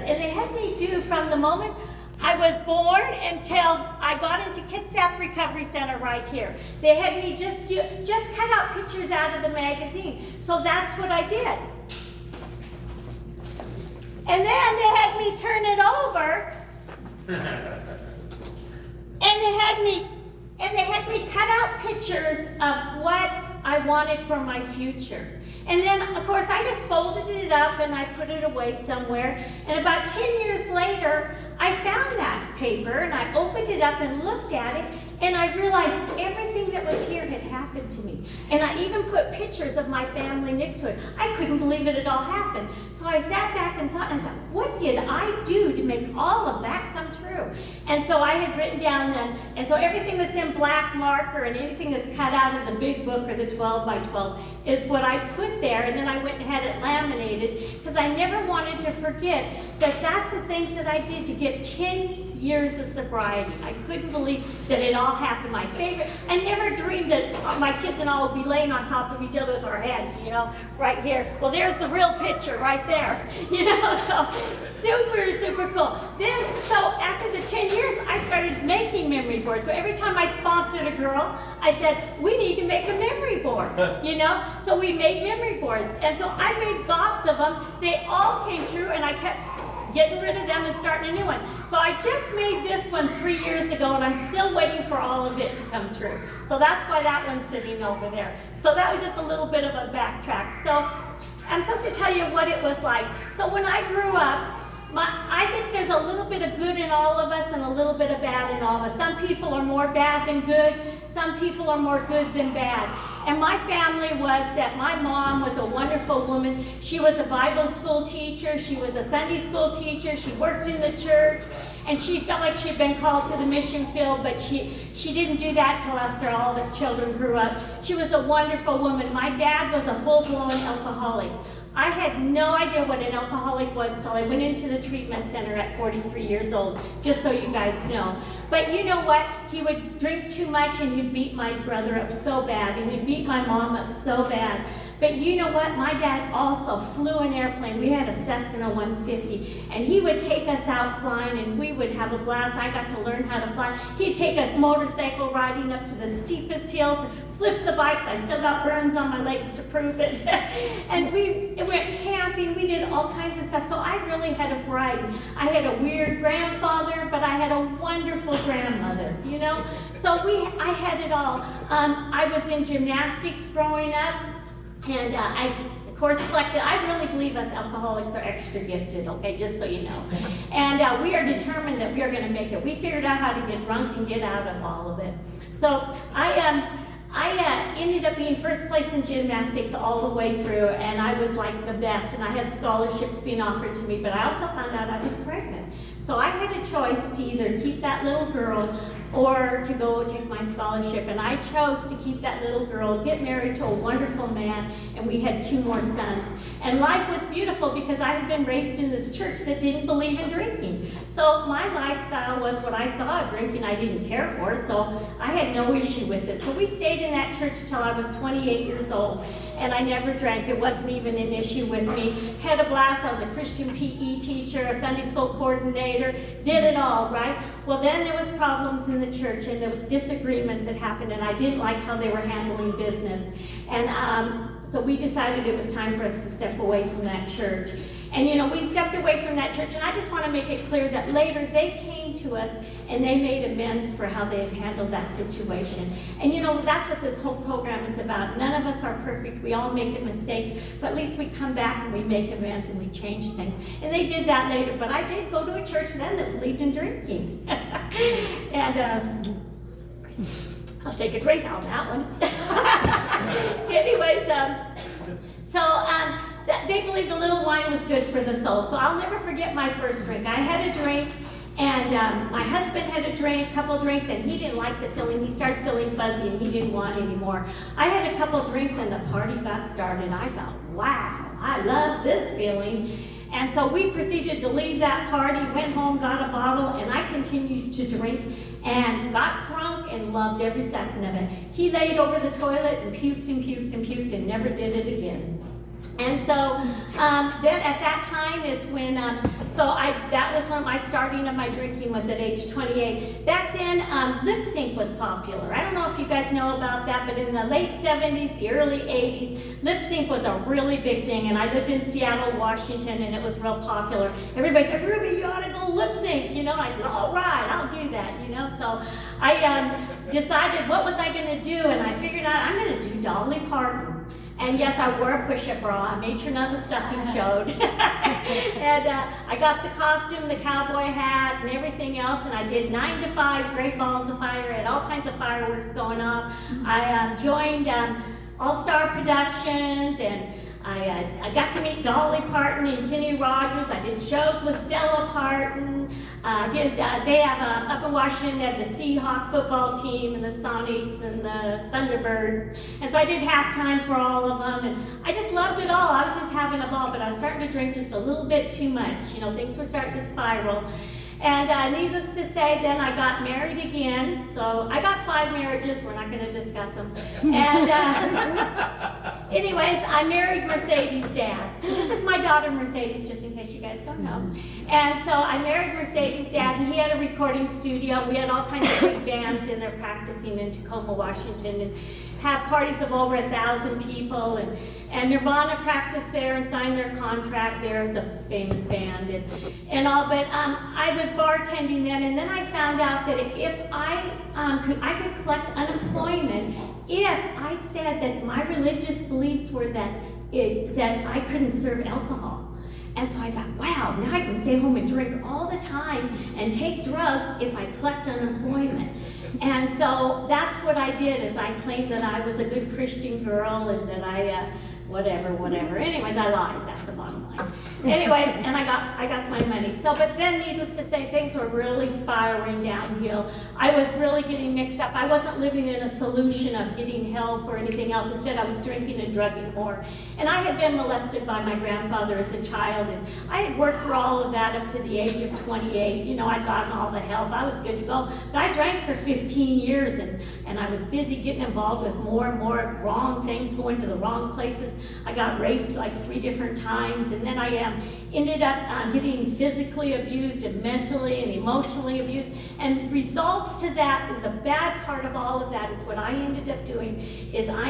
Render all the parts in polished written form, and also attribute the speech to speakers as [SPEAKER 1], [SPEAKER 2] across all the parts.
[SPEAKER 1] And they had me do from the moment I was born until I got into Kitsap Recovery Center right here. They had me just cut out pictures out of the magazine. So that's what I did. And then they had me turn it over. And they had me cut out pictures of what I wanted for my future. And then, of course, I just folded it up and I put it away somewhere. And about 10 years later, I found that paper and I opened it up and looked at it, and I realized everything that was here had happened to me. And I even put pictures of my family next to it. I couldn't believe it had all happened. So I sat back and thought, what did I do to make all of that come true? And so I had written down then, and so everything that's in black marker and anything that's cut out of the big book or the 12 by 12 is what I put there, and then I went and had it laminated because I never wanted to forget that that's the things that I did to get 10 years of sobriety. I couldn't believe that it all happened. My favorite, I never dreamed that my kids and I would be laying on top of each other with our heads, you know, right here. Well, there's the real picture right there, you know, so super, super cool. Then, so after the 10 years, I started making memory boards. So every time I sponsored a girl, I said, we need to make a memory board, you know? So we made memory boards. And so I made gobs of them. They all came true, and I kept getting rid of them and starting a new one. So I just made this one 3 years ago, and I'm still waiting for all of it to come true. So that's why that one's sitting over there. So that was just a little bit of a backtrack. So I'm supposed to tell you what it was like. So when I grew up, I think there's a little bit of good in all of us and a little bit of bad in all of us. Some people are more bad than good. Some people are more good than bad. And my family was that my mom was a wonderful woman. She was a Bible school teacher. She was a Sunday school teacher. She worked in the church. And she felt like she'd been called to the mission field, but she didn't do that till after all of us children grew up. She was a wonderful woman. My dad was a full-blown alcoholic. I had no idea what an alcoholic was until I went into the treatment center at 43 years old, just so you guys know. But you know what? He would drink too much and he'd beat my brother up so bad, and he'd beat my mom up so bad. But you know what? My dad also flew an airplane. We had a Cessna 150, and he would take us out flying, and we would have a blast. I got to learn how to fly. He'd take us motorcycle riding up to the steepest hills, flip the bikes. I still got burns on my legs to prove it. And we went camping. We did all kinds of stuff. So I really had a variety. I had a weird grandfather, but I had a wonderful grandmother, you know? So I had it all. I was in gymnastics growing up. And I, of course, collected. I really believe us alcoholics are extra gifted, okay, just so you know. And we are determined that we are going to make it. We figured out how to get drunk and get out of all of it. So I ended up being first place in gymnastics all the way through, and I was like the best, and I had scholarships being offered to me, but I also found out I was pregnant. So I had a choice to either keep that little girl or to go take my scholarship, and I chose to keep that little girl, get married to a wonderful man, and we had 2 more sons. And life was beautiful because I had been raised in this church that didn't believe in drinking. So my lifestyle was what I saw. Drinking I didn't care for, so I had no issue with it. So we stayed in that church till I was 28 years old, and I never drank. It wasn't even an issue with me. Had a blast. I was a Christian PE teacher, a Sunday school coordinator, did it all, right? Well, then there was problems in the church, and there was disagreements that happened, and I didn't like how they were handling business. And so we decided it was time for us to step away from that church. And you know, we stepped away from that church, and I just want to make it clear that later they came to us and they made amends for how they had handled that situation. And you know, that's what this whole program is about. None of us are perfect. We all make mistakes, but at least we come back and we make amends and we change things. And they did that later, but I did go to a church then that believed in drinking. And I'll take a drink on that one. Anyways, they believed a little wine was good for the soul. So I'll never forget my first drink. I had a drink, and my husband had a couple drinks, and he didn't like the feeling. He started feeling fuzzy, and he didn't want any more. I had a couple drinks, and the party got started. I thought, wow, I love this feeling. And so we proceeded to leave that party, went home, got a bottle, and I continued to drink and got drunk and loved every second of it. He laid over the toilet and puked and puked and puked and never did it again. And so then at that time is when, that was when my starting of my drinking was at age 28. Back then, lip sync was popular. I don't know if you guys know about that, but in the late 70s, the early 80s, lip sync was a really big thing. And I lived in Seattle, Washington, and it was real popular. Everybody said, Ruby, you ought to go lip sync, you know. I said, all right, I'll do that, you know. So I decided what was I going to do, and I figured out I'm going to do Dolly Parton. And yes, I wore a push-up bra. I made sure none of the stuffing showed. And I got the costume, the cowboy hat, and everything else. And I did 9 to 5, great balls of fire. I had all kinds of fireworks going off. I joined All-Star Productions, and I got to meet Dolly Parton and Kenny Rogers. I did shows with Stella Parton. They have up in Washington, they had the Seahawk football team and the Sonics and the Thunderbirds. And so I did halftime for all of them, and I just loved it all. I was just having a ball, but I was starting to drink just a little bit too much. You know, things were starting to spiral. And needless to say, then I got married again. So I got 5 marriages. We're not going to discuss them. And anyways, I married Mercedes' dad. This is my daughter Mercedes, just in case you guys don't know. And so I married Mercedes' dad, and he had a recording studio. We had all kinds of big bands in there practicing in Tacoma, Washington, and had parties of over 1,000 people. And Nirvana practiced there and signed their contract there as a famous band and all. But I was bartending then, and then I found out that if I could collect unemployment if I said that my religious beliefs were that I couldn't serve alcohol. And so I thought, wow, now I can stay home and drink all the time and take drugs if I collect unemployment. And so that's what I did, is I claimed that I was a good Christian girl and that I, whatever. Anyways, I lied, that's the bottom line. Anyways, and I got my money. So, but then needless to say, things were really spiraling downhill. I was really getting mixed up. I wasn't living in a solution of getting help or anything else. Instead, I was drinking and drugging more. And I had been molested by my grandfather as a child, and I had worked for all of that up to the age of 28. You know, I'd gotten all the help. I was good to go. But I drank for 15 years, and I was busy getting involved with more and more wrong things, going to the wrong places. I got raped like 3 different times, and then I ended up getting physically abused and mentally and emotionally abused. And results to that, and the bad part of all of that is what I ended up doing is I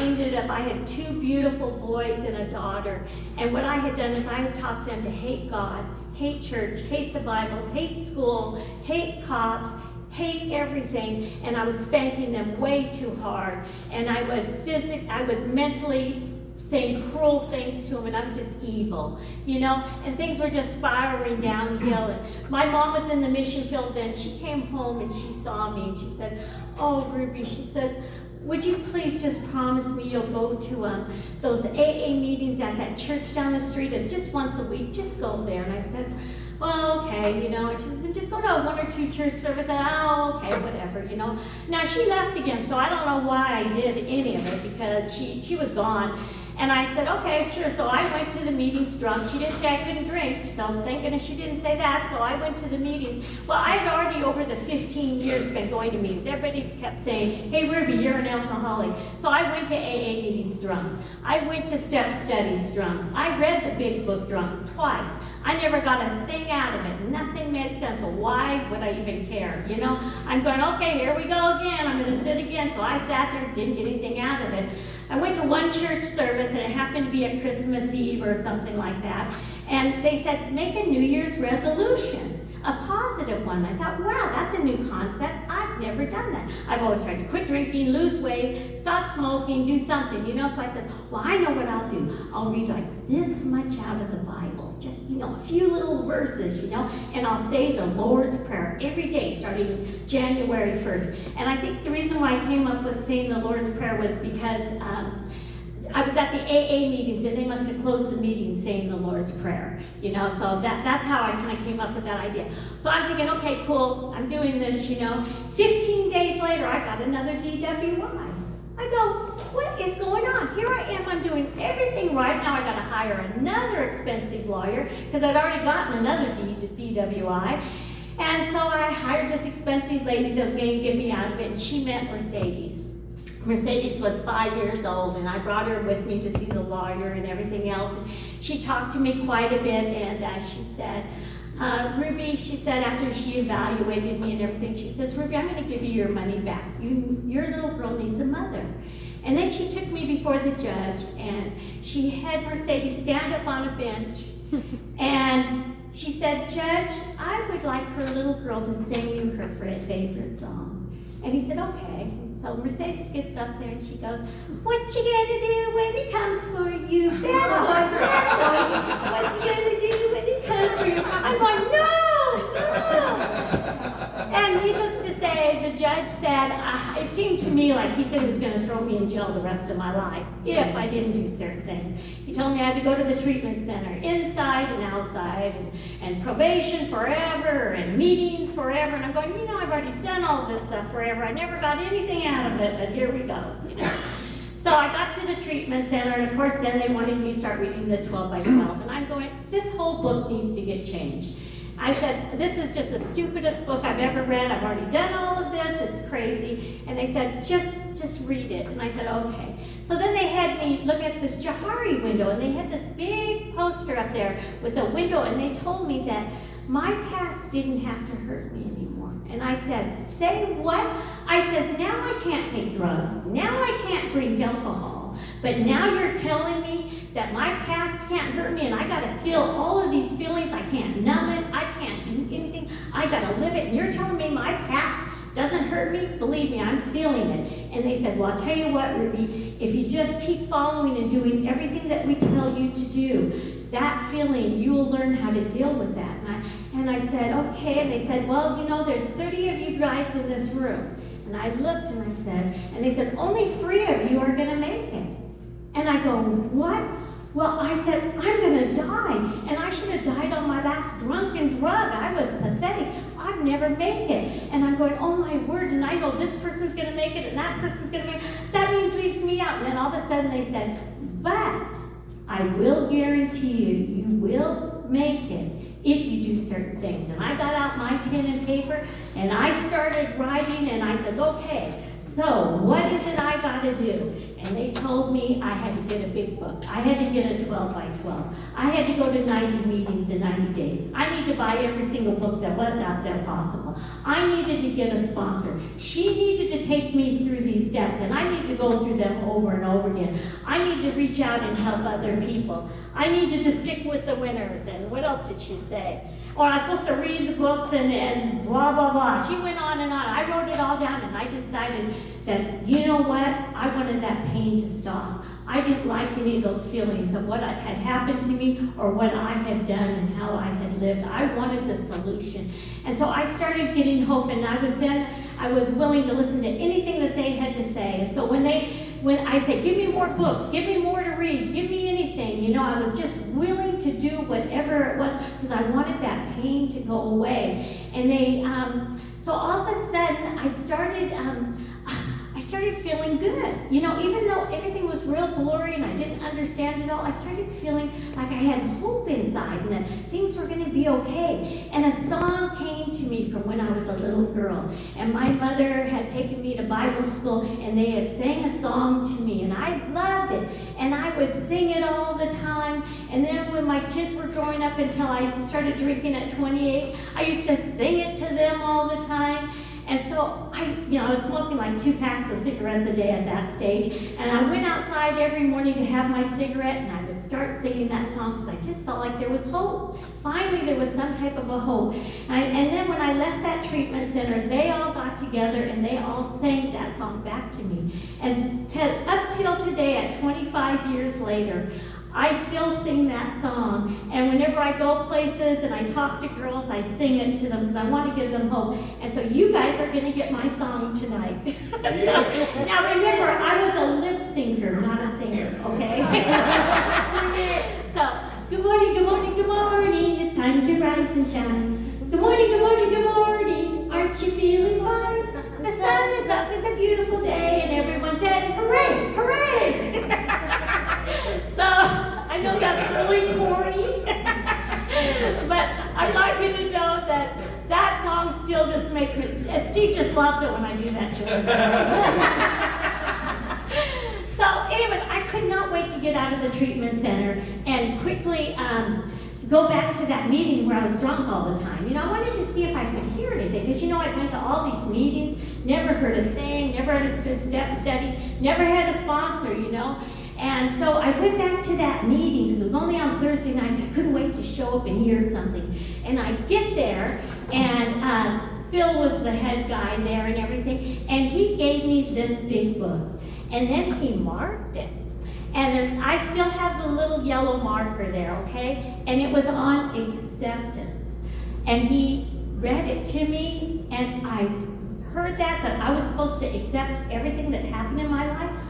[SPEAKER 1] had 2 beautiful boys and a daughter. And what I had done is I had taught them to hate God, hate church, hate the Bible, hate school, hate cops, hate everything, and I was spanking them way too hard. And I was mentally saying cruel things to him, and I was just evil, you know, and things were just spiraling downhill. And my mom was in the mission field then. She came home and she saw me and she said, oh, Ruby, she says, would you please just promise me you'll go to those AA meetings at that church down the street? It's just once a week, just go there. And I said, well, okay, you know, and she said, just go to 1 or 2 church services. Oh, okay, whatever, you know. Now, she left again, so I don't know why I did any of it, because she was gone. And I said, okay, sure. So I went to the meetings drunk. She didn't say I couldn't drink, so thank goodness she didn't say that. So I went to the meetings. Well, I had already, over the 15 years, been going to meetings. Everybody kept saying, hey, Ruby, you're an alcoholic. So I went to AA meetings drunk. I went to step studies drunk. I read the big book drunk twice. I never got a thing out of it. Nothing made sense. So why would I even care? You know, I'm going, okay, here we go again. I'm going to sit again. So I sat there, didn't get anything out of it. I went to one church service, and it happened to be a Christmas Eve or something like that. And they said, make a New Year's resolution, a positive one. I thought, wow, that's a new concept. I've never done that. I've always tried to quit drinking, lose weight, stop smoking, do something, you know. So I said, well, I know what I'll do. I'll read like this much out of the Bible, just, you know, a few little verses, you know, and I'll say the Lord's Prayer every day starting January 1st. And I think the reason why I came up with saying the Lord's Prayer was because I was at the AA meetings, and they must have closed the meeting saying the Lord's Prayer, you know, so that's how I kind of came up with that idea. So I'm thinking, okay, cool, I'm doing this, you know. 15 days later, I got another DWI. I go, what is going on? Here I am, I'm doing everything right. Now I got to hire another expensive lawyer because I'd already gotten another DWI. And so I hired this expensive lady that was going to get me out of it, and she met Mercedes. Mercedes was 5 years old, and I brought her with me to see the lawyer and everything else. And she talked to me quite a bit, and she said, Ruby, she said, after she evaluated me and everything, she says, Ruby, I'm going to give you your money back. Your little girl needs a mother. And then she took me before the judge, and she had Mercedes stand up on a bench, and she said, Judge, I would like her little girl to sing you her favorite song. And he said, okay. So Mercedes gets up there and she goes, what you gonna do when he comes for you? Bad boys, bad boys. What you gonna do when he comes for you? I'm going, no. And needless to say, the judge said, it seemed to me like he said he was gonna throw me in jail the rest of my life if I didn't do certain things. He told me I had to go to the treatment center, inside and outside, and probation forever, and meetings forever. And I'm going, I've already done all this stuff forever. I never got anything out of it, but here we go, So I got to the treatment center, and of course then they wanted me to start reading the 12 by 12. And I'm going, this whole book needs to get changed. I said, this is just the stupidest book I've ever read. I've already done all of this. It's crazy. And they said, just read it. And I said, okay. So then they had me look at this Johari window, and they had this big poster up there with a window, and they told me that my past didn't have to hurt me anymore. And I said, say what? I says, now I can't take drugs. Now I can't drink alcohol. But now you're telling me that my past can't hurt me, and I gotta feel all of these feelings. I can't numb it. I can't do anything. I gotta live it. And you're telling me my past doesn't hurt me? Believe me, I'm feeling it. And they said, well, I'll tell you what, Ruby, if you just keep following and doing everything that we tell you to do, that feeling, you will learn how to deal with that. And I said, okay. And they said, well, there's 30 of you guys in this room. And I looked and I said, and they said, only 3 of you are gonna make it. And I go, what? Well, I said, I'm gonna die. And I should have died on my last drunken drug. I was pathetic. I'd never make it. And I'm going, oh my word, and I know this person's gonna make it and that person's gonna make it. That means leaves me out. And then all of a sudden they said, but I will guarantee you, you will make it if you do certain things. And I got out my pen and paper and I started writing, and I said, okay, so what is it I gotta do? And they told me I had to get a big book. I had to get a 12 by 12. I had to go to 90 meetings in 90 days. I need to buy every single book that was out there possible. I needed to get a sponsor. She needed to take me through these steps, and I need to go through them over and over again. I need to reach out and help other people. I needed to stick with the winners. And what else did she say? Or I was supposed to read the books and blah, blah, blah. She went on and on. I wrote it all down, and I decided that, you know what? I wanted that pain to stop. I didn't like any of those feelings of what had happened to me or what I had done and how I had lived. I wanted the solution. And so I started getting hope, and I was willing to listen to anything that they had to say. And so when I said, give me more books, give me more to read, give me anything, I was just willing to do whatever it was because I wanted that pain to go away. And so all of a sudden I started feeling good. Even though everything was real blurry and I didn't understand it all, I started feeling like I had hope inside and that things were going to be okay. And a song came to me from when I was a little girl. And my mother had taken me to Bible school, and they had sang a song to me, and I loved it. And I would sing it all the time. And then when my kids were growing up until I started drinking at 28, I used to sing it to them all the time. And so I was smoking like 2 packs of cigarettes a day at that stage. And I went outside every morning to have my cigarette, and I would start singing that song because I just felt like there was hope. Finally, there was some type of a hope. And then when I left that treatment center, they all got together and they all sang that song back to me. And up till today, at 25 years later, I still sing that song, and whenever I go places and I talk to girls, I sing it to them because I want to give them hope. And so you guys are going to get my song tonight. Now remember, I was a lip syncer, not a singer, okay? So, good morning, good morning, good morning. It's time to rise and shine. Good morning, good morning, good morning. Aren't you feeling fine? The sun is up, it's a beautiful day, and everyone says, hooray, hooray! So, I know that's really corny, but I'd like you to know that song still just makes me, Steve just loves it when I do that to him. get out of the treatment center and quickly go back to that meeting where I was drunk all the time. You know, I wanted to see if I could hear anything, because you know, I went to all these meetings, never heard a thing, never understood step study, never had a sponsor, you know. And so I went back to that meeting, because it was only on Thursday nights. I couldn't wait to show up and hear something. And I get there, and Phil was the head guy there and everything, and he gave me this big book. And then he marked it. And I still have the little yellow marker there, okay? And it was on acceptance. And he read it to me, and I heard that I was supposed to accept everything that happened in my life.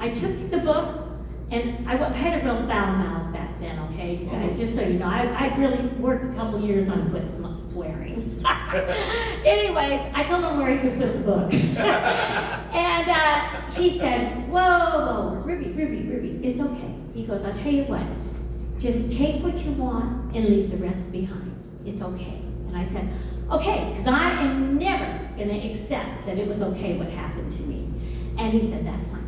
[SPEAKER 1] I took the book, and I had a real foul mouth back then, okay, you guys, just so you know. I'd really worked a couple years on quit swearing. Anyways, I told him where he could put the book. And he said, whoa, Ruby, it's okay. He goes, I'll tell you what, just take what you want and leave the rest behind. It's okay. And I said, okay, because I am never going to accept that it was okay what happened to me. And he said, that's fine.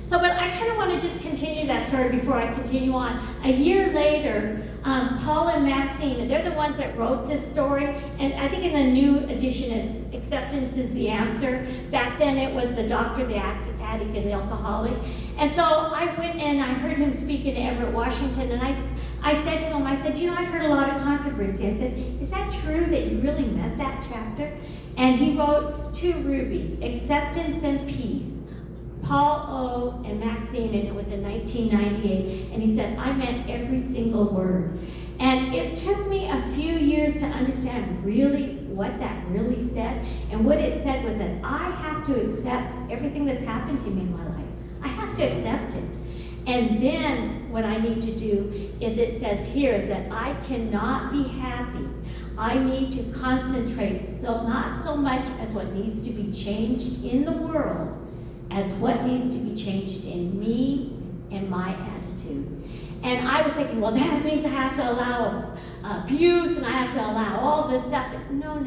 [SPEAKER 1] So, but I kind of want to just continue that story before I continue on. A year later, Paul and Maxine, they're the ones that wrote this story, and I think in the new edition, Acceptance is the Answer. Back then it was the doctor, the addict, and the alcoholic. And so I went and I heard him speak in Everett, Washington, and I said to him, I said, you know, I've heard a lot of controversy. I said, is that true that you really meant that chapter? And he wrote to Ruby, Acceptance and Peace, Paul O. and Maxine, and it was in 1998, and he said, I meant every single word. And it took me a few years to understand really what that really said, and what it said was that I have to accept everything that's happened to me in my life. I have to accept it. And then what I need to do is, it says here, is that I cannot be happy. I need to concentrate not so much as what needs to be changed in the world, as what needs to be changed in me and my attitude. And I was thinking, well, that means I have to allow abuse, and I have to allow all this stuff. No.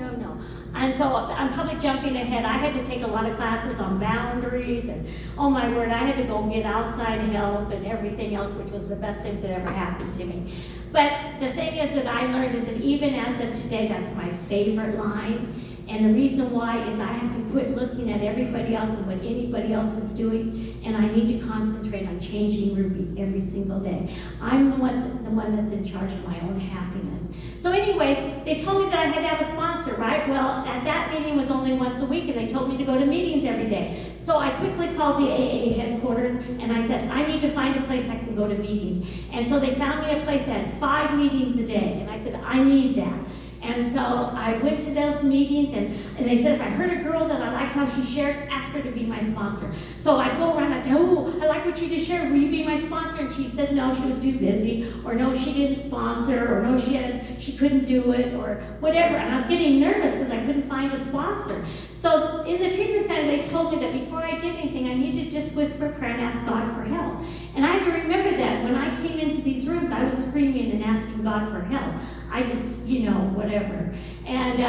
[SPEAKER 1] And so I'm probably jumping ahead. I had to take a lot of classes on boundaries, and oh my word, I had to go get outside help and everything else, which was the best things that ever happened to me. But the thing is that I learned is that even as of today, that's my favorite line. And the reason why is I have to quit looking at everybody else and what anybody else is doing, and I need to concentrate on changing Ruby every single day. I'm the one that's in charge of my own happiness. So anyways, they told me that I had to have a sponsor, right? Well, at that meeting was only once a week, and they told me to go to meetings every day. So I quickly called the AA headquarters, and I said, I need to find a place I can go to meetings. And so they found me a place that had 5 meetings a day, and I said, I need that. And so I went to those meetings, and they said if I heard a girl that I liked how she shared, ask her to be my sponsor. So I'd go around and I'd say, oh, I like what you just shared, will you be my sponsor? And she said no, she was too busy, or no, she didn't sponsor, or no, she couldn't do it, or whatever. And I was getting nervous because I couldn't find a sponsor. So in the treatment center, they told me that before I did anything, I needed to just whisper a prayer and ask God for help. And I had to remember that when I came into these rooms, I was screaming and asking God for help. I just, whatever. And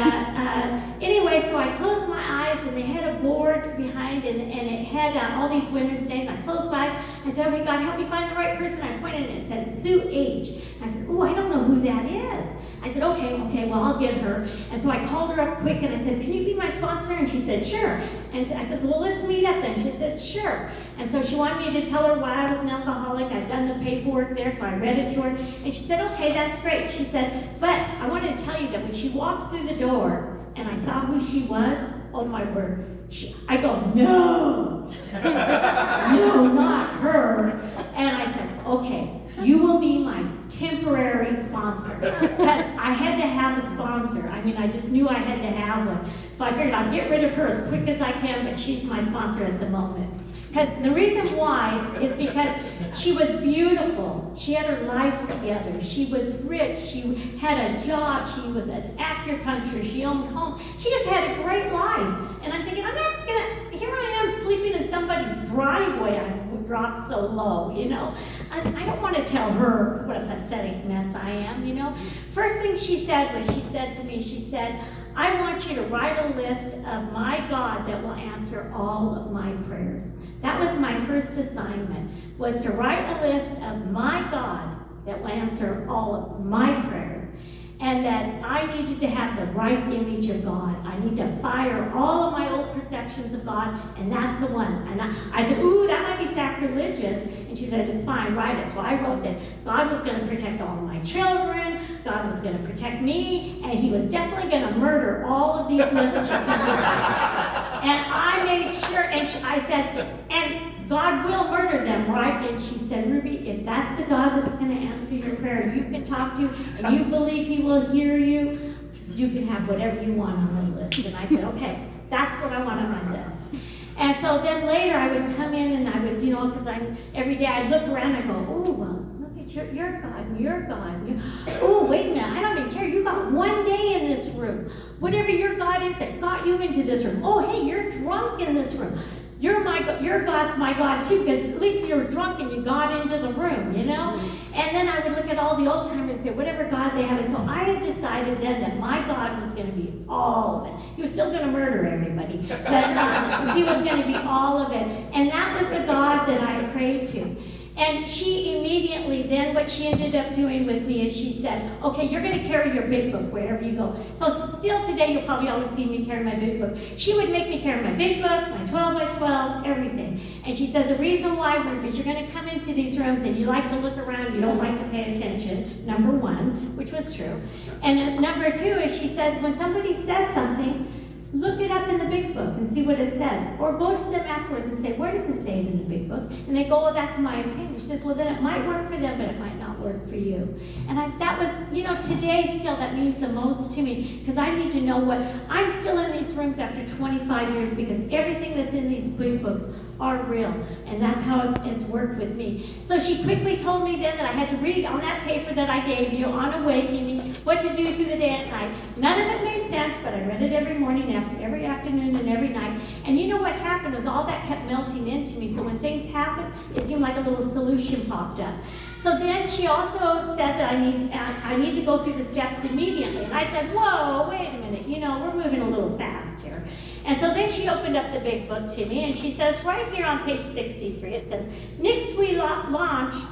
[SPEAKER 1] anyway, so I closed my eyes, and they had a board behind, and it had all these women's names. I closed my eyes. I said, okay, God, help me find the right person. I pointed, and it said Sue H. I said, oh, I don't know who that is. I said, okay, well, I'll get her. And so I called her up quick, and I said, can you be my sponsor? And she said, sure. And I said, well, let's meet up then. She said, sure. And so she wanted me to tell her why I was an alcoholic. I'd done the paperwork there, so I read it to her. And she said, okay, that's great. She said, but I wanted to tell you that when she walked through the door and I saw who she was, oh my word, I go, no, no, not her. And I said, okay, you will be my temporary sponsor. Because I had to have a sponsor. I just knew I had to have one. So I figured I'll get rid of her as quick as I can, but she's my sponsor at the moment. Because the reason why is because she was beautiful. She had her life together. She was rich. She had a job. She was an acupuncturist. She owned homes. She just had a great life. And I'm thinking, I'm not going to, here I am sleeping in somebody's driveway. I've dropped so low, I don't want to tell her what a pathetic mess I am, First thing she said to me, she said, I want you to write a list of my God that will answer all of my prayers. That was my first assignment, was to write a list of my God that will answer all of my prayers. And that I needed to have the right image of God. I need to fire all of my old perceptions of God, and that's the one. And I said, ooh, that might be sacrilegious. And she said, it's fine, write it. So I wrote that God was going to protect all of my children, God was going to protect me, and he was definitely going to murder all of these lists of people. And I made sure, and I said, and God will murder them, right? And she said, Ruby, if that's the God that's going to answer your prayer, you can talk to, and you believe he will hear you, you can have whatever you want on the list. And I said, okay, that's what I want on my list. And so then later I would come in and I would, because every day I'd look around and I go, oh, well, look at your God and your God. Oh, wait a minute, I don't even care. You got one day in this room. Whatever your God is that got you into this room. Oh, hey, you're drunk in this room. Your God's my God too, because at least you were drunk and you got into the room, And then I would look at all the old timers and say, whatever God they have. And so I had decided then that my God was going to be all of it. He was still going to murder everybody, but he was going to be all of it. And that was the God that I prayed to. And she immediately, then what she ended up doing with me is she said, okay, you're going to carry your big book wherever you go. So still today, you'll probably always see me carry my big book. She would make me carry my big book, my 12 by 12, everything. And she said, the reason why, is you're going to come into these rooms and you like to look around, you don't like to pay attention, number one, which was true. And number two is she says, when somebody says something, look it up in the big book and see what it says. Or go to them afterwards and say, where does it say it in the big book? And they go, well, that's my opinion. She says, well, then it might work for them, but it might not work for you. And that was, today still, that means the most to me, because I need to know I'm still in these rooms after 25 years, because everything that's in these big books are real, and that's how it's worked with me. So she quickly told me then that I had to read on that paper that I gave you on awakening, what to do through the day and night. None of it made sense, but I read it every morning, every afternoon, and every night. And you know what happened was all that kept melting into me, so when things happened, it seemed like a little solution popped up. So then she also said that I need to go through the steps immediately. And I said, whoa, wait a minute, we're moving a little fast here. And so then she opened up the big book to me, and she says, right here on page 63, it says, next we launched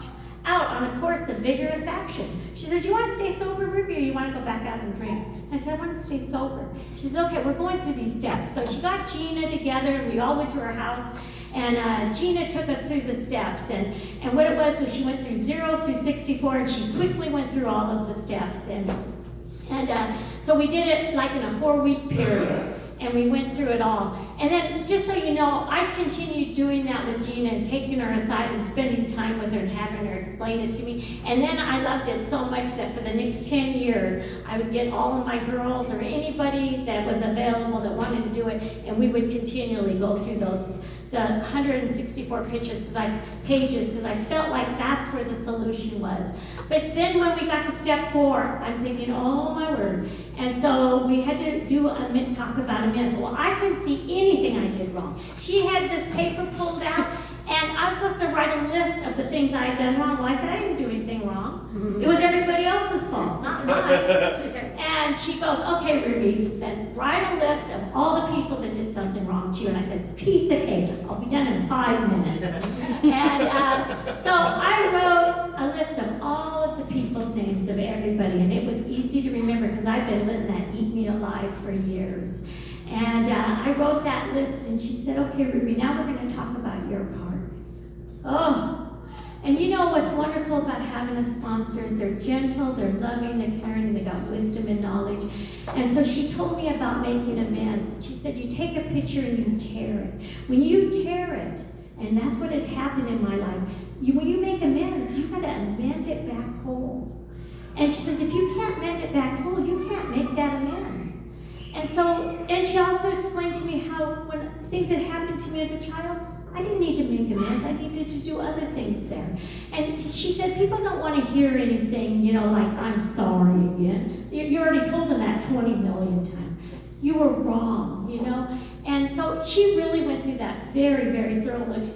[SPEAKER 1] out on a course of vigorous action. She says, you want to stay sober, Ruby, or you want to go back out and drink? I said, I want to stay sober. She says, okay, we're going through these steps. So she got Gina together, and we all went to her house, and Gina took us through the steps. And what it was she went through 0 through 64, and she quickly went through all of the steps. And so we did it like in a 4-week period. And we went through it all. And then, just so you know, I continued doing that with Gina and taking her aside and spending time with her and having her explain it to me. And then I loved it so much that for the next 10 years, I would get all of my girls or anybody that was available that wanted to do it, and we would continually go through the 164 pages because I felt like that's where the solution was. But then when we got to step 4, I'm thinking, oh my word. And so we had to talk about amends. Well, I couldn't see anything I did wrong. She had this paper pulled out, and I was supposed to write a list of the things I had done wrong. Well, I said, I didn't do anything wrong. Mm-hmm. It was everybody else's fault, not mine. And she goes, okay, Ruby, then write a list of all the people that did something wrong to you. And I said, piece of cake. I'll be done in 5 minutes. And so I wrote a list of all of the people's names of everybody, and it was easy to remember because I've been letting that eat me alive for years. And I wrote that list, and she said, okay, Ruby, now we're going to talk about your part. Oh, and you know what's wonderful about having a sponsor is they're gentle, they're loving, they're caring, they got wisdom and knowledge. And so she told me about making amends. And she said, you take a picture and you tear it. When you tear it, and that's what had happened in my life, when you make amends, you got to amend it back whole. And she says, if you can't mend it back whole, you can't make that amends. And she also explained to me how when things had happened to me as a child, I didn't need to make amends. I needed to do other things there. And she said, people don't want to hear anything, like, I'm sorry again. You already told them that 20 million times. You were wrong, And so she really went through that very, very thoroughly.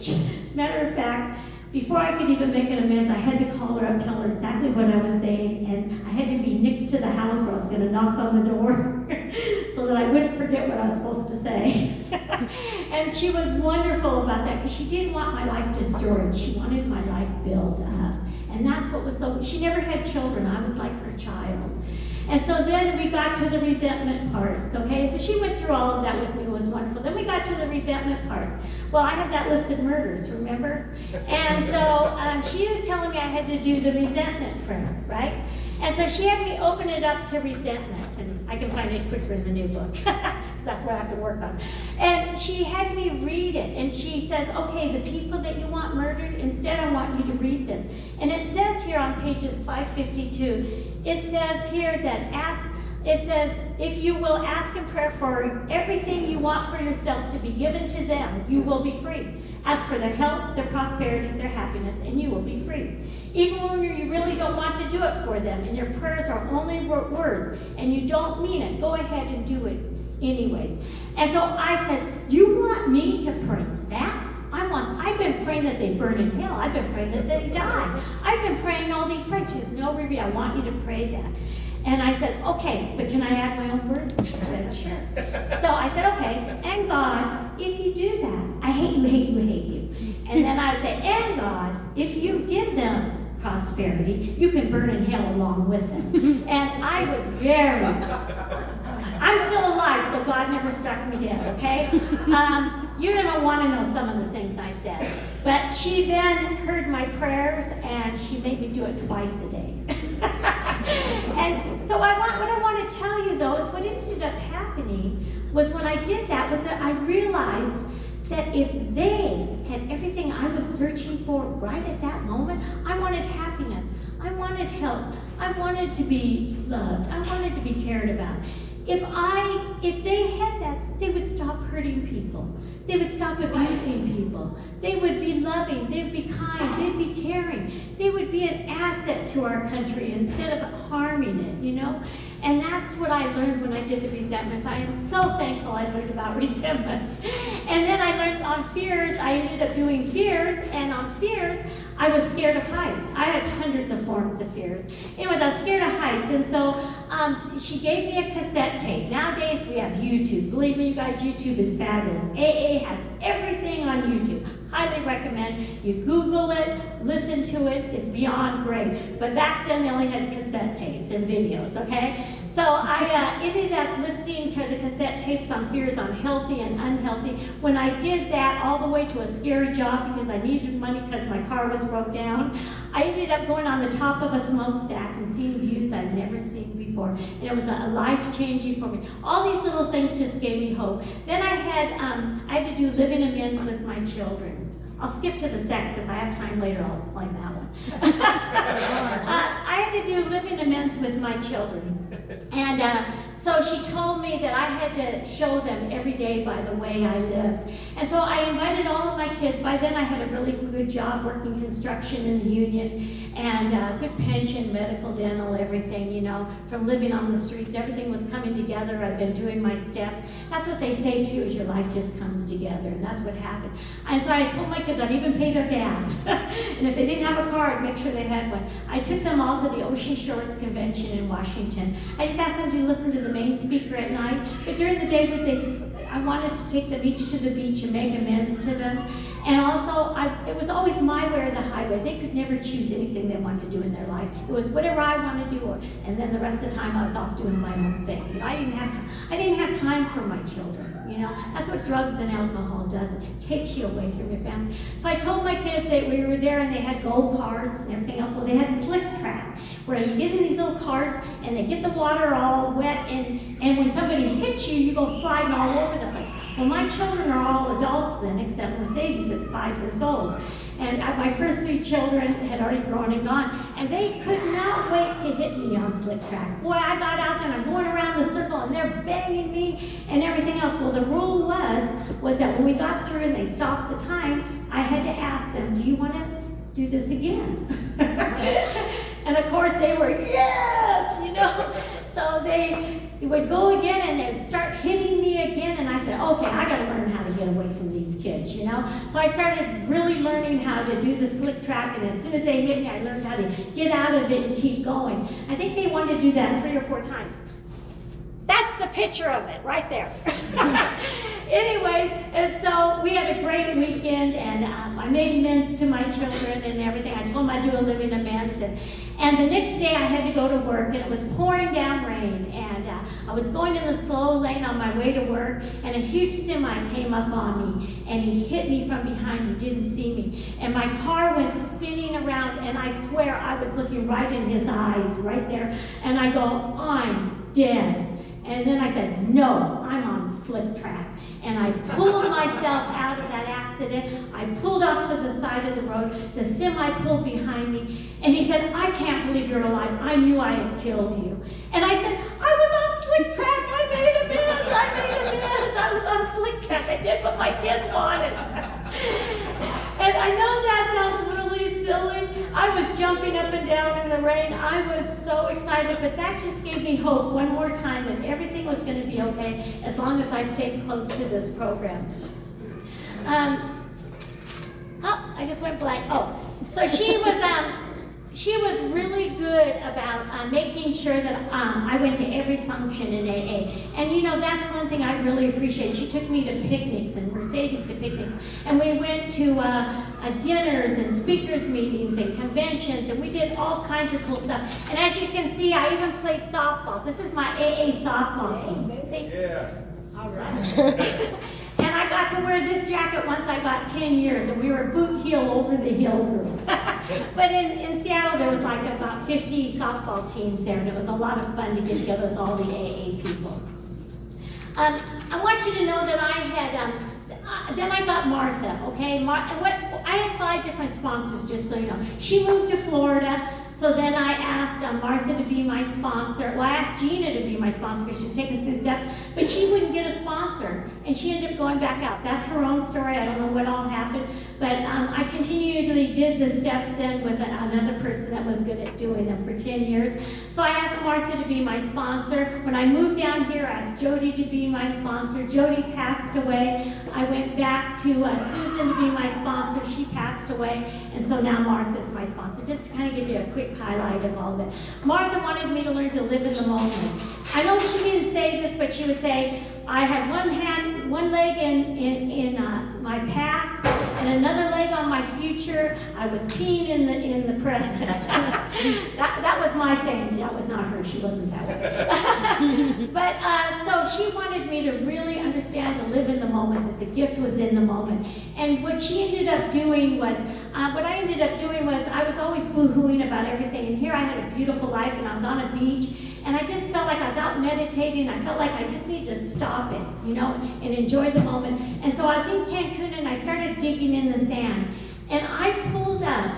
[SPEAKER 1] Matter of fact, before I could even make an amends, I had to call her up, tell her exactly what I was saying, and I had to be next to the house or I was going to knock on the door. So so that I wouldn't forget what I was supposed to say. And she was wonderful about that because she didn't want my life destroyed. She wanted my life built up. And that's what was so, she never had children. I was like her child. And so then we got to the resentment parts, okay? So she went through all of that with me. It was wonderful. Then we got to the resentment parts. Well, I have that list of murders, remember? And so she was telling me I had to do the resentment prayer, right? And so she had me open it up to resentments, and I can find it quicker in the new book, because that's what I have to work on. And she had me read it, and she says, okay, the people that you want murdered, instead I want you to read this. And it says here on pages 552, it says here that it says, if you will ask in prayer for everything you want for yourself to be given to them, you will be free. Ask for their health, their prosperity, their happiness, and you will be free. Even when you really don't want to do it for them, and your prayers are only words, and you don't mean it, go ahead and do it anyways. And so I said, you want me to pray that? I've been praying that they burn in hell. I've been praying that they die. I've been praying all these prayers. She says, no, Ruby, I want you to pray that. And I said, okay, but can I add my own words? And she said, sure. So I said, okay, and God, if you do that, I hate you, hate you, hate you. And then I would say, and God, if you give them prosperity, you can burn in hell along with them. And I was I'm still alive, so God never struck me dead, okay? You don't want to know some of the things I said. But she then heard my prayers, and she made me do it twice a day. And so what I want to tell you, though, is what ended up happening was when I did that, was that I realized that if they had everything I was searching for right at that moment, I wanted happiness, I wanted help, I wanted to be loved, I wanted to be cared about. If they had that, they would stop hurting people. They would stop abusing people. They would be loving. They'd be kind. They'd be caring. They would be an asset to our country instead of harming it, you know? And that's what I learned when I did the resentments. I am so thankful I learned about resentments. And then I learned on fears. I ended up doing fears, and on fears, I was scared of heights. I had hundreds of forms of fears. Anyways, I was scared of heights, and so she gave me a cassette tape. Nowadays, we have YouTube. Believe me, you guys, YouTube is fabulous. AA has everything on YouTube. Highly recommend. You Google it, listen to it. It's beyond great. But back then, they only had cassette tapes and videos, okay? So I ended up listening to the cassette tapes on fears on healthy and unhealthy. When I did that all the way to a scary job because I needed money because my car was broke down, I ended up going on the top of a smokestack and seeing views I'd never seen before. And it was a life-changing for me. All these little things just gave me hope. Then I had to do living amends with my children. I'll skip to the sex. If I have time later, I'll explain that one. I had to do living amends with my children. And so she told me that I had to show them every day by the way I lived. And so I invited all of my kids. By then I had a really good job working construction in the union, and good pension, medical, dental, everything, you know, from living on the streets. Everything was coming together. I've been doing my steps. That's what they say too, is your life just comes together, and that's what happened. And so I told my kids I'd even pay their gas. And if they didn't have a car, I'd make sure they had one. I took them all to the Ocean Shores Convention in Washington. I just asked them to listen to the main speaker at night, but during the day I wanted to take them each to the beach and make amends to them. And also, it was always my way or the highway. They could never choose anything they wanted to do in their life. It was whatever I want to do, and then the rest of the time I was off doing my own thing. But I didn't have time for my children. You know, that's what drugs and alcohol does. It takes you away from your family. So I told my kids that we were there and they had go-karts and everything else. Well, they had slick track, where you get in these little carts and they get the water all wet, and when somebody hits you, you go sliding all over the place. Well, my children are all adults then, except Mercedes is 5 years old. And my first 3 children had already grown and gone, and they could not wait to hit me on slick track. Boy, I got out there and I'm going around the circle and they're banging me and everything else. Well, the rule was that when we got through and they stopped the time, I had to ask them, do you want to do this again? And of course they were, yes, you know. So they would go again and they'd start hitting me again, and I said, okay, I gotta learn how to get away from these kids, you know. So I started really learning how to do the slick track, and as soon as they hit me, I learned how to get out of it and keep going. I think they wanted to do that 3 or 4 times. That's the picture of it right there. Anyways, and so we had a great weekend, and I made amends to my children and everything. I told them I'd do a living amends, and the next day I had to go to work, and it was pouring down rain, and I was going in the slow lane on my way to work, and a huge semi came up on me, and he hit me from behind. He didn't see me, and my car went spinning around, and I swear I was looking right in his eyes, right there, and I go, I'm dead. And then I said, no, I'm on slick track. And I pulled myself out of that accident. I pulled off to the side of the road. The semi pulled behind me. And he said, I can't believe you're alive. I knew I had killed you. And I said, I was on slick track. I made amends. I was on slick track. I did what my kids wanted. And I know that sounds really silly. I was jumping up and down in the rain. I was so excited, but that just gave me hope one more time that everything was going to be okay as long as I stayed close to this program. I just went blank. So she was really good about making sure that I went to every function in AA. And you know, that's one thing I really appreciate. She took me to picnics, and Mercedes to picnics. And we went to dinners and speakers meetings and conventions, and we did all kinds of cool stuff. And as you can see, I even played softball. This is my AA softball team. See?
[SPEAKER 2] Yeah.
[SPEAKER 1] All right. And I got to wear this jacket once I got 10 years, and we were boot heel over the hill group. But in Seattle, there was like about 50 softball teams there, and it was a lot of fun to get together with all the AA people. I want you to know that I had, then I got Martha, okay? I had 5 different sponsors, just so you know. She moved to Florida. So then I asked Martha to be my sponsor. Well, I asked Gina to be my sponsor because she's taking us through steps, but she wouldn't get a sponsor, and she ended up going back out. That's her own story. I don't know what all happened, but I continually did the steps then with another person that was good at doing them for 10 years. So I asked Martha to be my sponsor. When I moved down here, I asked Jody to be my sponsor. Jody passed away. I went back to Susan to be my sponsor. She passed away, and so now Martha's my sponsor. Just to kind of give you a quick highlight of all of it. Martha wanted me to learn to live in the moment. I know she didn't say this, but she would say, I had one leg in my past and another leg on my future. I was peeing in the present. that was my saying. That was not her. She wasn't that way. But so she wanted me to really understand to live in the moment, that the gift was in the moment. And what she ended up doing was, I was always boo-hooing about everything. And here I had a beautiful life, and I was on a beach. And I just felt like I was out meditating. I felt like I just need to stop it, you know, and enjoy the moment. And so I was in Cancun, and I started digging in the sand. And I pulled up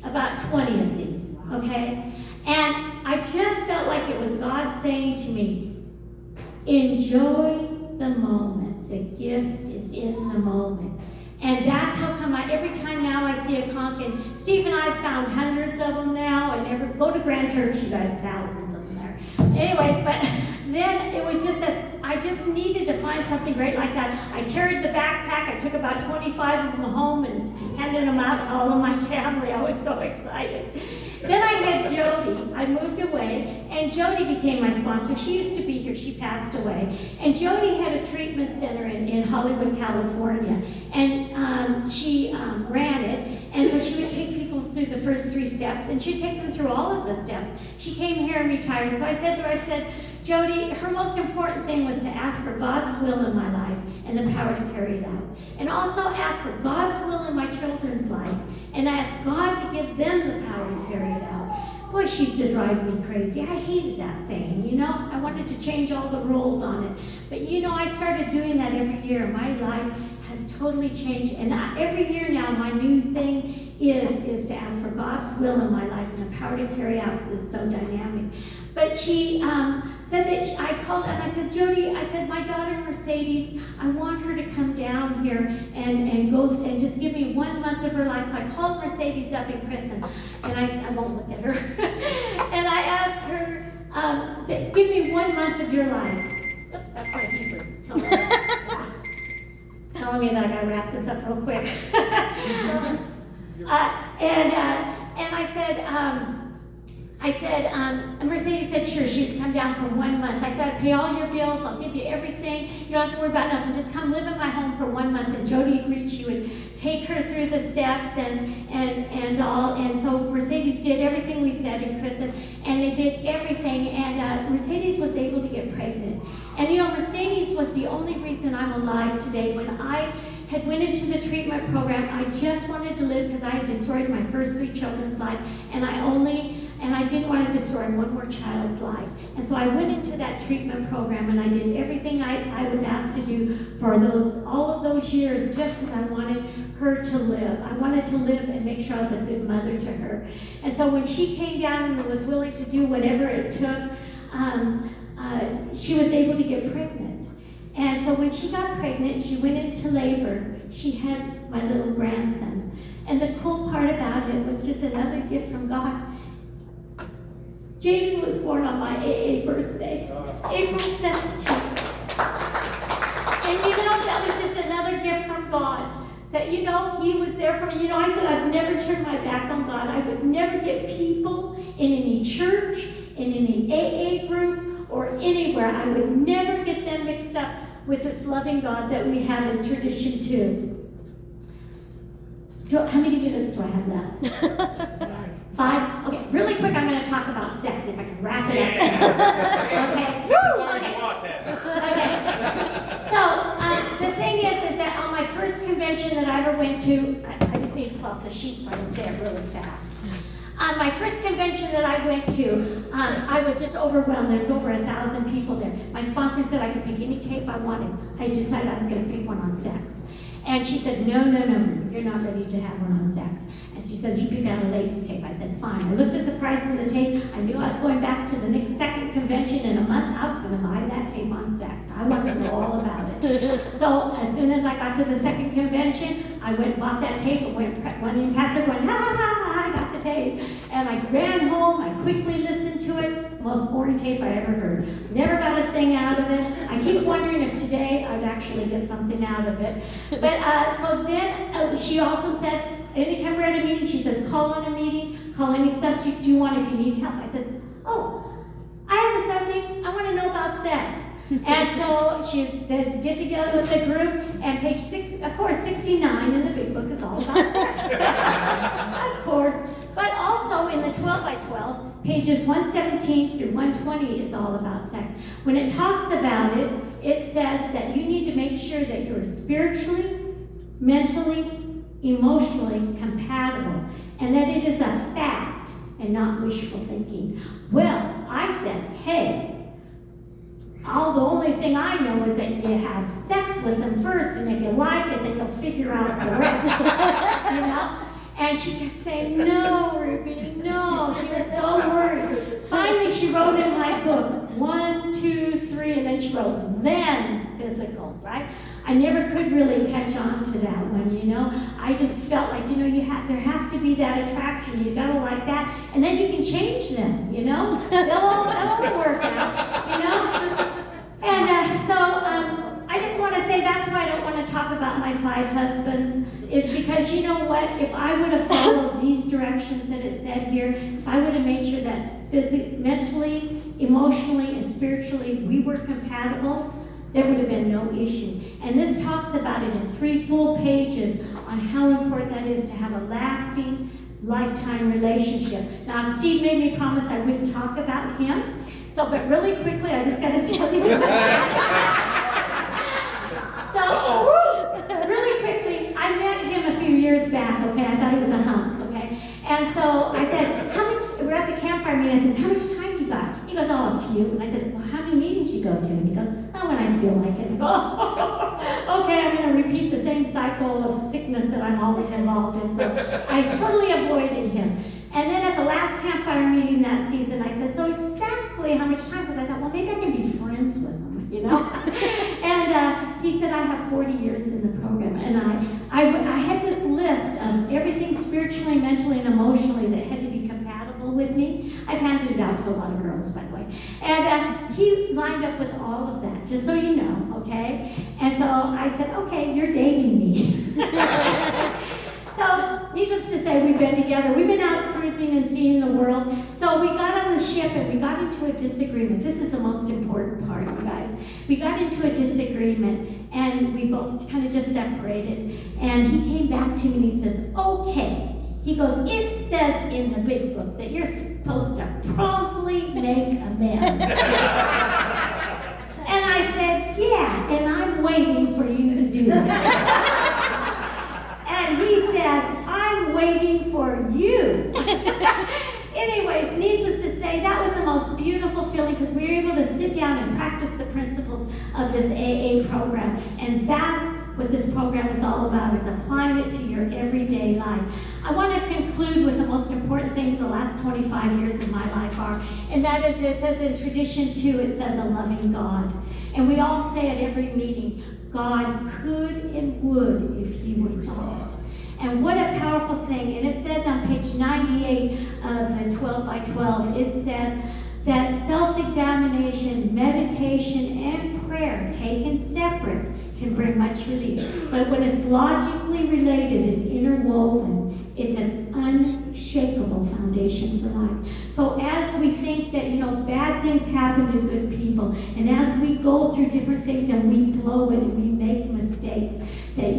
[SPEAKER 1] about 20 of these, okay? And I just felt like it was God saying to me, enjoy the moment. The gift is in the moment. And that's how come every time now I see a conch, and Steve and I have found hundreds of them now, and go to Grand Turks, you guys, thousands of them there. Anyways, but then it was just that I just needed to find something great like that. I carried the backpack. I took about 25 of them home and handed them out to all of my family. I was so excited. Then I had Jody. I moved away, and Jody became my sponsor. She used to be here. She passed away. And Jody had a treatment center in Hollywood, California, and she ran it. And so she would take people through the first 3 steps, and she'd take them through all of the steps. She came here and retired. So I said to her, Jody, her most important thing was to ask for God's will in my life and the power to carry it out. And also ask for God's will in my children's life, and ask God to give them the power to carry it out. Boy, she used to drive me crazy. I hated that saying, you know. I wanted to change all the rules on it. But you know, I started doing that every year. My life has totally changed. And every year now, my new thing is to ask for God's will in my life and the power to carry out, because it's so dynamic. But she said that I called and I said, Jody, I said, my daughter Mercedes, I want her to come down here and go and just give me 1 month of her life. So I called Mercedes up in prison, and I won't look at her. And I asked her, give me 1 month of your life. Oops, that's my Hebrew. Telling me that I gotta wrap this up real quick. And I said, I said, Mercedes said, sure, she'd come down for 1 month. I said, I'd pay all your bills, I'll give you everything. You don't have to worry about nothing. Just come live in my home for 1 month. And Jody agreed she would take her through the steps and all. And so Mercedes did everything we said, and Chris, and they did everything. And Mercedes was able to get pregnant. And you know, Mercedes was the only reason I'm alive today. When I had went into the treatment program, I just wanted to live because I had destroyed my first 3 children's life, and I didn't want to destroy one more child's life. And so I went into that treatment program, and I did everything I was asked to do for all of those years, just because I wanted her to live. I wanted to live and make sure I was a good mother to her. And so when she came down and was willing to do whatever it took, she was able to get pregnant. And so when she got pregnant, she went into labor. She had my little grandson. And the cool part about it was just another gift from God. Jaden was born on my AA birthday, April 17th. And you know, that was just another gift from God. That, you know, he was there for me. You know, I said I'd never turn my back on God. I would never get people in any church, in any AA group, or anywhere. I would never get them mixed up with this loving God that we have in tradition too. How many minutes do I have left? 5? Okay, really quick, I'm going to talk about sex if I can wrap it up. Okay. Okay. So, the thing is that on my first convention that I ever went to, I just need to pull off the sheet so I can say it really fast. On my first convention that I went to, I was just overwhelmed. There was over 1,000 people there. My sponsor said I could pick any tape I wanted. I decided I was going to pick one on sex. And she said, no, you're not ready to have one on sex. And she says, you pick out a ladies' tape. I said, fine. I looked at the price of the tape. I knew I was going back to the second convention in a month. I was going to buy that tape on sex. I wanted to know all about it. So as soon as I got to the second convention, I went and bought that tape. I went in past her, went, ha, ha, ha, I got the tape. And I ran home. I quickly listened to it. Most boring tape I ever heard. Never got a thing out of it. I keep wondering if today I'd actually get something out of it. But so then she also said, anytime we're at a meeting, she says, call on a meeting, call any subject you want if you need help. I says, oh, I have a subject, I want to know about sex. And so they'd get together with the group, and page 69 in the big book is all about sex. Of course. But also in the 12 by 12, pages 117 through 120 is all about sex. When it talks about it, it says that you need to make sure that you're spiritually, mentally, emotionally compatible, and that it is a fact and not wishful thinking. Well, I said, hey, the only thing I know is that you have sex with them first, and if you like it, then you'll figure out the rest. You know? And she kept saying, no, Ruby, no. She was so worried. Finally, she wrote in my book, 1, 2, 3, and then she wrote, then physical, right? I never could really catch on to that one, you know. I just felt like, you know, there has to be that attraction. You gotta like that, and then you can change them, you know. They'll all work out, you know. And so I just want to say that's why I don't want to talk about my 5 husbands, is because you know what? If I would have followed these directions that it said here, if I would have made sure that mentally, emotionally, and spiritually we were compatible, there would have been no issue. And this talks about it in 3 full pages on how important that is to have a lasting, lifetime relationship. Now, Steve made me promise I wouldn't talk about him. So, but really quickly, I just got to tell you about that. So, really quickly, I met him a few years back, okay? I thought he was a hunk, okay? And so I said, we're at the campfire meeting, I said, how much time do you got? He goes, oh, a few. And I said, well, how many meetings do you go to? And he goes, oh, when I feel like it. I go, oh, okay, I'm going to repeat the same cycle of sickness that I'm always involved in. So I totally avoided him. And then at the last campfire meeting that season, I said, so exactly how much time? Because I thought, well, maybe I can be friends with him, you know? And he said, I have 40 years in the program. And I had this list of everything spiritually, mentally, and emotionally that had to be compatible with me. I've handed it out to a lot of girls, by the way. And he lined up with all of that, just so you know, okay? And so I said, okay, you're dating me. So So, needless to say, we've been together. We've been out cruising and seeing the world. So we got on the ship and we got into a disagreement. This is the most important part, you guys. We got into a disagreement and we both kind of just separated. And he came back to me and he says, okay. He goes, it says in the big book that you're supposed to promptly make amends. And I said, yeah, and I'm waiting for you to do that. And he said, I'm waiting for you. Anyways, needless to say, that was the most beautiful feeling because we were able to sit down and practice the principles of this AA program. And that's what this program is all about, is applying it to your everyday life. I want to conclude with the most important things the last 25 years of my life are, and that is, it says in tradition 2, it says a loving God. And we all say at every meeting, God could and would if he were saw it. And what a powerful thing. And it says on page 98 of the 12 by 12, it says that self-examination, meditation, and prayer taken separate can bring much relief. But when it's logically related and interwoven, it's an unshakable foundation for life. So as we think that, bad things happen to good people, and as we go through different things and we blow it and we make mistakes, that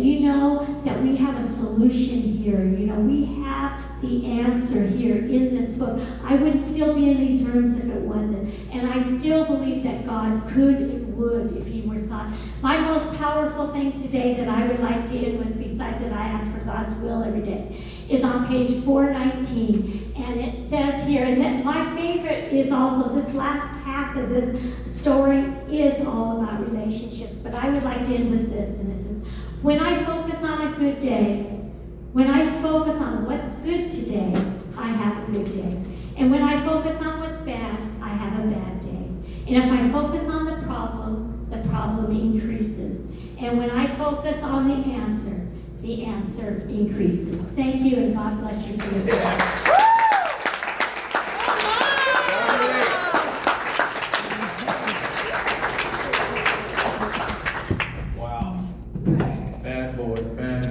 [SPEAKER 1] that we have a solution here. We have the answer here in this book. I wouldn't still be in these rooms if it wasn't. And I still believe that God could and would if he were sought. My most powerful thing today that I would like to end with, besides that I ask for God's will every day, is on page 419. And it says here, and that my favorite is also this last half of this story is all about relationships. But I would like to end with this, and it says, when I focus on a good day, when I focus on what's good today, I have a good day. And when I focus on what's bad, I have a bad day. And if I focus on the problem increases. And when I focus on the answer increases. Thank you, and God bless you for this.